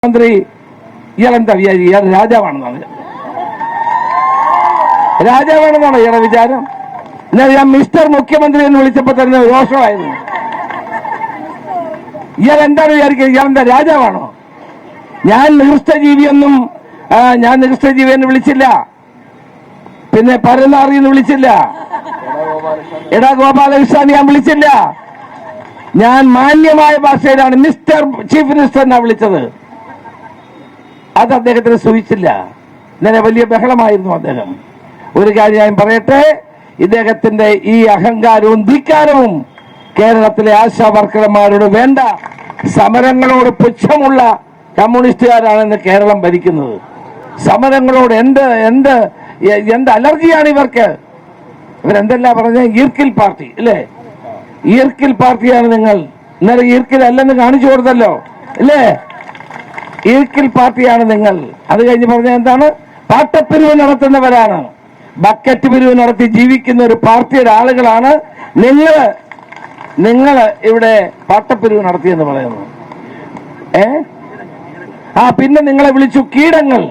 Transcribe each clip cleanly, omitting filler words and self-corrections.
മന്ത്രി ഇയാളെന്താ വിചാരി ഇയാൾ രാജാവാണെന്നാണ് ഇയാളെ വിചാരം. എന്നാൽ ഞാൻ മിസ്റ്റർ മുഖ്യമന്ത്രി എന്ന് വിളിച്ചപ്പോ തന്നെ രോഷമായിരുന്നു. ഇയാൾ എന്താണ് വിചാരിക്കുന്നത്? ഇയാളെന്താ രാജാവാണോ? ഞാൻ നികൃഷ്ടജീവിയൊന്നും ഞാൻ നികൃഷ്ടജീവി എന്ന് വിളിച്ചില്ല, പിന്നെ പരനാറി എന്ന് വിളിച്ചില്ല, എടാ ഗോപാലകൃഷ്ണൻ ഞാൻ വിളിച്ചില്ല. ഞാൻ മാന്യമായ ഭാഷയിലാണ് മിസ്റ്റർ ചീഫ് മിനിസ്റ്റർ എന്നാ വിളിച്ചത്. അത് അദ്ദേഹത്തിന് സൂചിച്ചില്ല. ഇന്നലെ വലിയ ബഹളമായിരുന്നു അദ്ദേഹം. ഒരു കാര്യം ഞാൻ പറയട്ടെ, ഇദ്ദേഹത്തിന്റെ ഈ അഹങ്കാരവും ധിക്കാരവും കേരളത്തിലെ ആശാ വർക്കർമാരോട് വേണ്ട. സമരങ്ങളോട് പുച്ഛമുള്ള കമ്മ്യൂണിസ്റ്റുകാരാണ് ഇന്ന് കേരളം ഭരിക്കുന്നത്. സമരങ്ങളോട് എന്ത് എന്ത് എന്ത് അലർജിയാണ് ഇവർക്ക്. ഇവരെന്തല്ല പറഞ്ഞ ഈർക്കിൽ പാർട്ടി അല്ലേ? ഈർക്കിൽ പാർട്ടിയാണ് നിങ്ങൾ. ഇന്നലെ ഈർക്കിൽ അല്ലെന്ന് കാണിച്ചു കൊടുത്തല്ലോ അല്ലേ? ഈർക്കിൽ പാർട്ടിയാണ് നിങ്ങൾ. അത് കഴിഞ്ഞ് പറഞ്ഞ എന്താണ്? പാട്ടപ്പിരിവ് നടത്തുന്നവരാണ്, ബക്കറ്റ് പിരിവ് നടത്തി ജീവിക്കുന്ന ഒരു പാർട്ടിയുടെ ആളുകളാണ് നിങ്ങൾ ഇവിടെ പാട്ടപ്പിരിവ് നടത്തിയെന്ന് പറയുന്നു. പിന്നെ നിങ്ങളെ വിളിച്ചു കീടങ്ങൾ.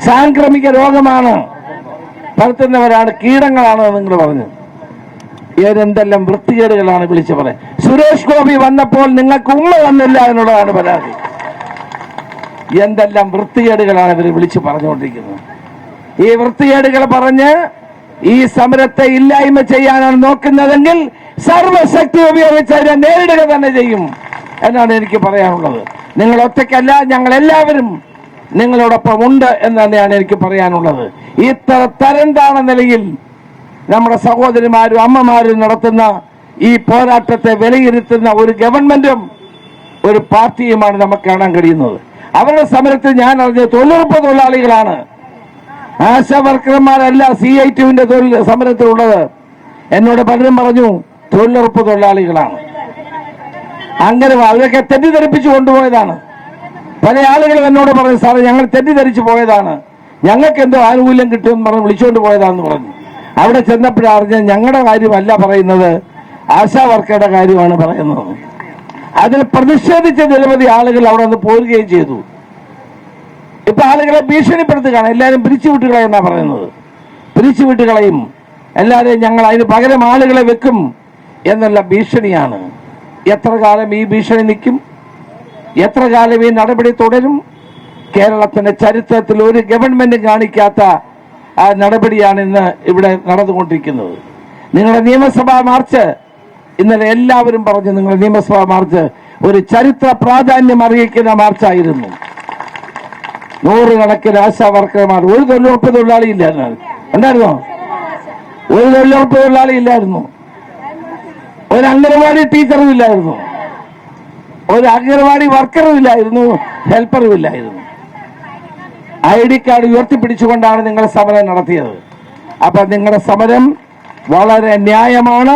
സാംക്രമിക രോഗമാണ് പരത്തുന്നവരാണ്, കീടങ്ങളാണ് നിങ്ങൾ പറഞ്ഞു. ഏതെന്തെല്ലാം വൃത്തികേടുകളാണ് വിളിച്ചു പറയാൻ. സുരേഷ് ഗോപി വന്നപ്പോൾ നിങ്ങൾക്ക് ഉമ്മ തന്നില്ല എന്നുള്ളതാണ് പരാതി. എന്തെല്ലാം വൃത്തികേടുകളാണ് ഇവർ വിളിച്ചു പറഞ്ഞുകൊണ്ടിരിക്കുന്നത്. ഈ വൃത്തികേടുകൾ പറഞ്ഞ് ഈ സമരത്തെ ഇല്ലായ്മ ചെയ്യാനാണ് നോക്കുന്നതെങ്കിൽ സർവശക്തി ഉപയോഗിച്ച് അതിനെ നേരിടുക തന്നെ ചെയ്യും എന്നാണ് എനിക്ക് പറയാനുള്ളത്. നിങ്ങൾ ഒറ്റയ്ക്കല്ല, ഞങ്ങൾ എല്ലാവരും നിങ്ങളോടൊപ്പം ഉണ്ട് എന്ന് തന്നെയാണ് എനിക്ക് പറയാനുള്ളത്. ഇത്ര തരംതാണ നിലയിൽ നമ്മുടെ സഹോദരിമാരും അമ്മമാരും നടത്തുന്ന ഈ പോരാട്ടത്തെ വിലയിരുത്തുന്ന ഒരു ഗവൺമെന്റും ഒരു പാർട്ടിയുമാണ് നമുക്ക് കാണാൻ കഴിയുന്നത്. അവരുടെ സമരത്തിൽ ഞാൻ അറിഞ്ഞ തൊഴിലുറപ്പ് തൊഴിലാളികളാണ്, ആശാ വർക്കർമാരല്ല CITUവിന്റെ സമരത്തിലുള്ളത്. എന്നോട് പലരും പറഞ്ഞു തൊഴിലുറപ്പ് തൊഴിലാളികളാണ്. അങ്ങനെ അവരൊക്കെ തെറ്റിദ്ധരിപ്പിച്ചു കൊണ്ടുപോയതാണ്. പല ആളുകളും എന്നോട് പറഞ്ഞു, സാറേ ഞങ്ങൾ തെറ്റിദ്ധരിച്ചു പോയതാണ്, ഞങ്ങൾക്ക് എന്തോ ആനുകൂല്യം കിട്ടുമെന്ന് പറഞ്ഞ് വിളിച്ചുകൊണ്ട് പോയതാണെന്ന് പറഞ്ഞു. അവിടെ ചെന്നപ്പോഴറിഞ്ഞ ഞങ്ങളുടെ കാര്യമല്ല പറയുന്നത്, ആശാ വർക്കറുടെ കാര്യമാണ് പറയുന്നത്. അതിൽ പ്രതിഷേധിച്ച നിരവധി ആളുകൾ അവിടെ നിന്ന് പോരുകയും ചെയ്തു. ഇപ്പൊ ആളുകളെ ഭീഷണിപ്പെടുത്തുകയാണ്. എല്ലാവരും പിരിച്ചുവിട്ടുകളയെന്നാ പറയുന്നത്. പിരിച്ചുവിട്ടുകളയും എല്ലാവരെയും, ഞങ്ങൾ അതിന് പകരം ആളുകളെ വെക്കും എന്നുള്ള ഭീഷണിയാണ്. എത്ര കാലം ഈ ഭീഷണി നിൽക്കും? എത്ര കാലം ഈ നടപടി തുടരും? കേരളത്തിന്റെ ചരിത്രത്തിൽ ഒരു ഗവൺമെന്റ് കാണിക്കാത്ത ആ നടപടിയാണ് ഇന്ന് ഇവിടെ നടന്നുകൊണ്ടിരിക്കുന്നത്. നിങ്ങളുടെ നിയമസഭാ മാർച്ച് ഇന്നലെ എല്ലാവരും പറഞ്ഞു, നിങ്ങളുടെ നിയമസഭാ മാർച്ച് ഒരു ചരിത്ര പ്രാധാന്യം അറിയിക്കുന്ന മാർച്ചായിരുന്നു. നൂറുകണക്കിന് ആശാ വർക്കർമാർ, ഒരു തൊഴിലുറപ്പ് തൊഴിലാളി ഇല്ലായിരുന്നു. ഉണ്ടായിരുന്നോ? ഒരു തൊഴിലുറപ്പ് തൊഴിലാളി ഇല്ലായിരുന്നു, ഒരു അംഗനവാടി ടീച്ചറും ഇല്ലായിരുന്നു, ഒരു അംഗനവാടി വർക്കറും ഇല്ലായിരുന്നു, ഹെൽപ്പറും ഇല്ലായിരുന്നു. ID കാർഡ് ഉയർത്തിപ്പിടിച്ചുകൊണ്ടാണ് നിങ്ങൾ സമരം നടത്തിയത്. അപ്പൊ നിങ്ങളുടെ സമരം വളരെ ന്യായമാണ്.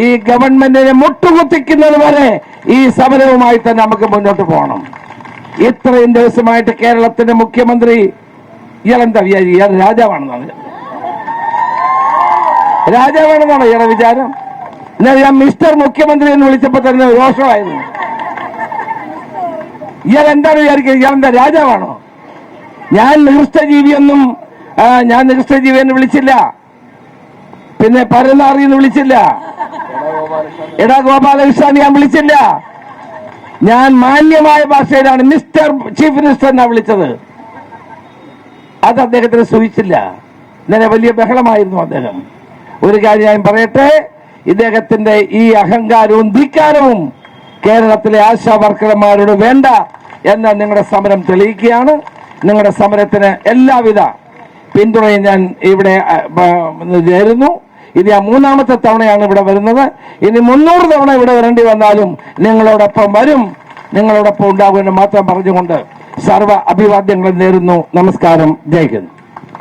ഈ ഗവൺമെന്റിനെ മുട്ടുകുത്തിക്കുന്നത് വരെ ഈ സമരവുമായി തന്നെ നമുക്ക് മുന്നോട്ട് പോകണം. ഇത്രയും ദിവസമായിട്ട് കേരളത്തിന്റെ മുഖ്യമന്ത്രി ഇയാളെന്താ വിചാരി ഇയാൾ രാജാവാണെന്നാണ് ഇയാളെ വിചാരം. എന്നാൽ ഞാൻ മിസ്റ്റർ മുഖ്യമന്ത്രി എന്ന് വിളിച്ചപ്പോ തന്നെ രോഷമായിരുന്നു. ഇയാൾ എന്താണ് വിചാരിക്കുന്നത്? ഇയാളെന്താ രാജാവാണോ? ഞാൻ നികൃഷ്ടജീവിയൊന്നും ഞാൻ നികൃഷ്ടജീവി എന്ന് വിളിച്ചില്ല, പിന്നെ പരനാറി എന്ന് വിളിച്ചില്ല, എടാ ഗോപാലകൃഷ്ണൻ ഞാൻ വിളിച്ചില്ല. ഞാൻ മാന്യമായ ഭാഷയിലാണ് മിസ്റ്റർ ചീഫ് മിനിസ്റ്റർ എന്നാ വിളിച്ചത്. അത് അദ്ദേഹത്തിന് സൂചിച്ചില്ല. ഇന്നലെ വലിയ ബഹളമായിരുന്നു അദ്ദേഹം. ഒരു കാര്യം ഞാൻ പറയട്ടെ, ഇദ്ദേഹത്തിന്റെ ഈ അഹങ്കാരവും ധിക്കാരവും കേരളത്തിലെ ആശാ വർക്കർമാരോട് വേണ്ട എന്ന നിങ്ങളുടെ സമരം തെളിയിക്കുകയാണ്. നിങ്ങളുടെ സമരത്തിന് എല്ലാവിധ പിന്തുണയും ഞാൻ ഇവിടെ ചേരുന്നു. ഇത് ഞാൻ 3ാമത്തെ തവണയാണ് ഇവിടെ വരുന്നത്. ഇനി 300 തവണ ഇവിടെ വരേണ്ടി വന്നാലും നിങ്ങളോടൊപ്പം വരും, നിങ്ങളോടൊപ്പം ഉണ്ടാകുമെന്ന് മാത്രം പറഞ്ഞുകൊണ്ട് സർവ്വ അഭിവാദ്യങ്ങളും നേരുന്നു. നമസ്കാരം. ജയ് ഹിന്ദ്.